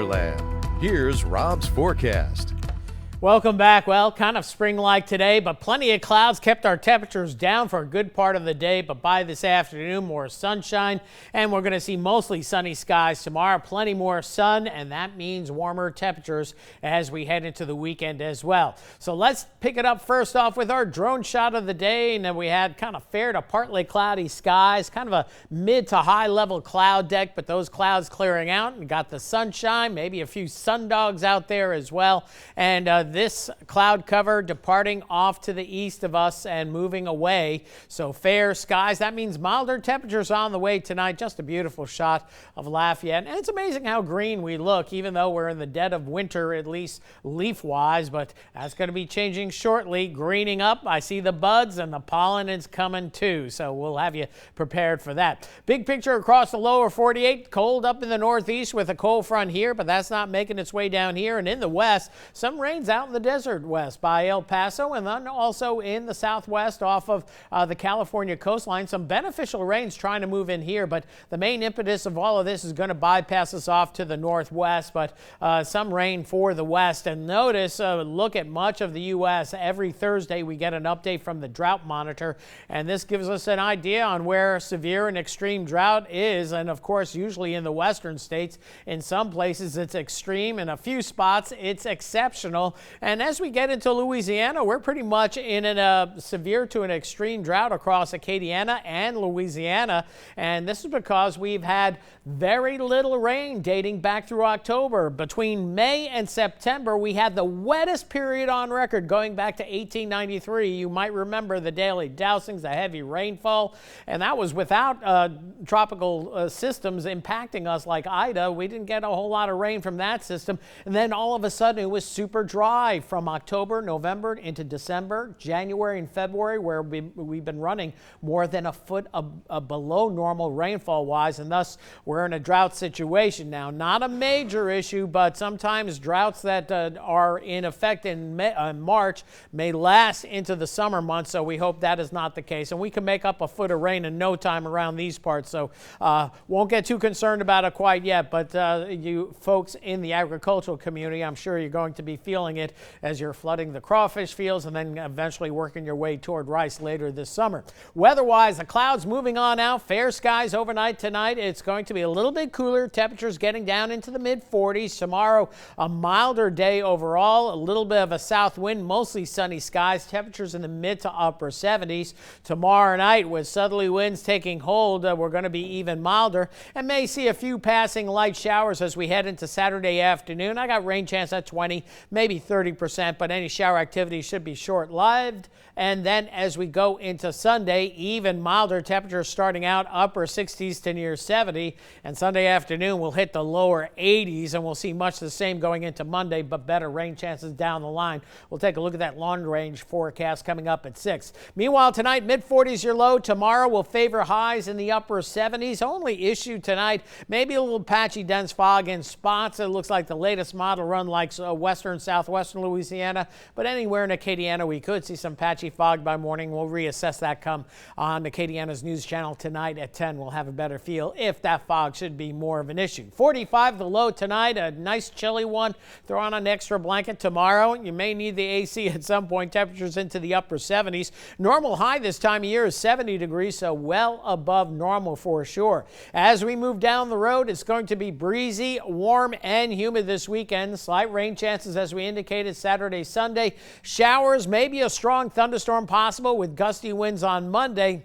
Land. Here's Rob's forecast. Welcome back. Well, kind of spring-like today, but plenty of clouds kept our temperatures down for a good part of the day. But by this afternoon, more sunshine, and we're going to see mostly sunny skies tomorrow. Plenty more sun, and that means warmer temperatures as we head into the weekend as well. So let's pick it up first off with our drone shot of the day. And then we had kind of fair to partly cloudy skies, kind of a mid to high level cloud deck, but those clouds clearing out and got the sunshine, maybe a few sundogs out there as well. And this cloud cover departing off to the east of us and moving away. So fair skies. That means milder temperatures on the way tonight. Just a beautiful shot of Lafayette. And it's amazing how green we look, even though we're in the dead of winter, at least leaf-wise. But that's going to be changing shortly. Greening up. I see the buds and the pollen is coming too. So we'll have you prepared for that. Big picture across the lower 48. Cold up in the northeast with a cold front here, but that's not making its way down here. And in the west, some rain's out in the desert west by El Paso, and then also in the southwest off of the California coastline. Some beneficial rains trying to move in here, but the main impetus of all of this is going to bypass us off to the northwest, but some rain for the west. And notice, look at much of the U.S. Every Thursday we get an update from the drought monitor, and this gives us an idea on where severe and extreme drought is. And of course, usually in the western states, in some places it's extreme, in a few spots it's exceptional. And as we get into Louisiana, we're pretty much in a severe to an extreme drought across Acadiana and Louisiana. And this is because we've had very little rain dating back through October. Between May and September, we had the wettest period on record going back to 1893. You might remember the daily dousings, the heavy rainfall, and that was without tropical systems impacting us like Ida. We didn't get a whole lot of rain from that system. And then all of a sudden it was super dry from October, November into December, January and February, where we've been running more than a foot below normal rainfall wise, and thus we're in a drought situation now. Not a major issue, but sometimes droughts that are in effect in March may last into the summer months, so we hope that is not the case. And we can make up a foot of rain in no time around these parts, so won't get too concerned about it quite yet, but you folks in the agricultural community, I'm sure you're going to be feeling it as you're flooding the crawfish fields and then eventually working your way toward rice later this summer. Weather-wise, the clouds moving on out. Fair skies overnight tonight. It's going to be a little bit cooler. Temperatures getting down into the mid-40s. Tomorrow, a milder day overall. A little bit of a south wind, mostly sunny skies. Temperatures in the mid to upper 70s. Tomorrow night, with southerly winds taking hold, we're going to be even milder and may see a few passing light showers as we head into Saturday afternoon. I got rain chance at 20, maybe 30%, but any shower activity should be short-lived. And then as we go into Sunday, even milder temperatures starting out upper 60s to near 70. And Sunday afternoon we'll hit the lower 80s, and we'll see much the same going into Monday, but better rain chances down the line. We'll take a look at that long-range forecast coming up at 6. Meanwhile, tonight, mid-40s your low. Tomorrow will favor highs in the upper 70s. Only issue tonight, maybe a little patchy dense fog in spots. It looks like the latest model run likes western, southwestern Louisiana, but anywhere in Acadiana we could see some patchy fog by morning. We'll reassess that come on Acadiana's news channel tonight at 10. We'll have a better feel if that fog should be more of an issue. 45 the low tonight, a nice chilly one. Throw on an extra blanket tomorrow. You may need the AC at some point. Temperatures into the upper 70s. Normal high this time of year is 70 degrees, so well above normal for sure. As we move down the road, it's going to be breezy, warm, and humid this weekend. Slight rain chances as we indicated Saturday, Sunday. Showers, maybe a strong thunderstorm possible with gusty winds on Monday.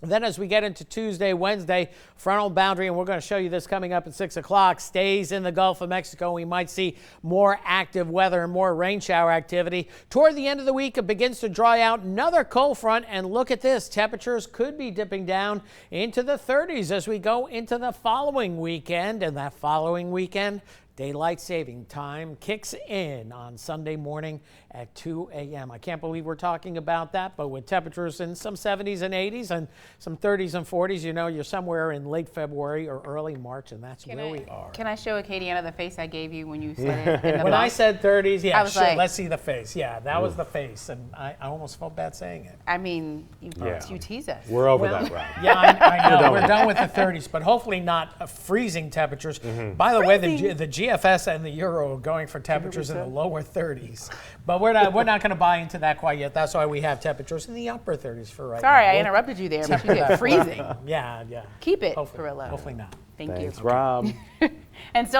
Then as we get into Tuesday, Wednesday, frontal boundary, and we're going to show you this coming up at 6 o'clock, stays in the Gulf of Mexico. We might see more active weather and more rain shower activity. Toward the end of the week, it begins to dry out. Another cold front, and look at this. Temperatures could be dipping down into the 30s as we go into the following weekend. And that following weekend, daylight saving time kicks in on Sunday morning at 2 a.m. I can't believe we're talking about that, but with temperatures in some 70s and 80s and some 30s and 40s, you know, you're somewhere in late February or early March, and that's where we are. Can I show Acadiana the face I gave you when you said it? In the when I said 30s, yeah, sure, like, let's see the face. Yeah, that was the face, and I almost felt bad saying it. I mean, you tease us. We're over that, Rob. Yeah, I know. We're done with the 30s, but hopefully not freezing temperatures. By the way, the GFS and the Euro are going for temperatures in the lower 30s. But we're not going to buy into that quite yet. That's why we have temperatures in the upper 30s for right now. Sorry, I interrupted you there, but you did freezing. Yeah. Keep it, Hopefully, Gorilla. hopefully not. Thank you. Thanks, Rob. And so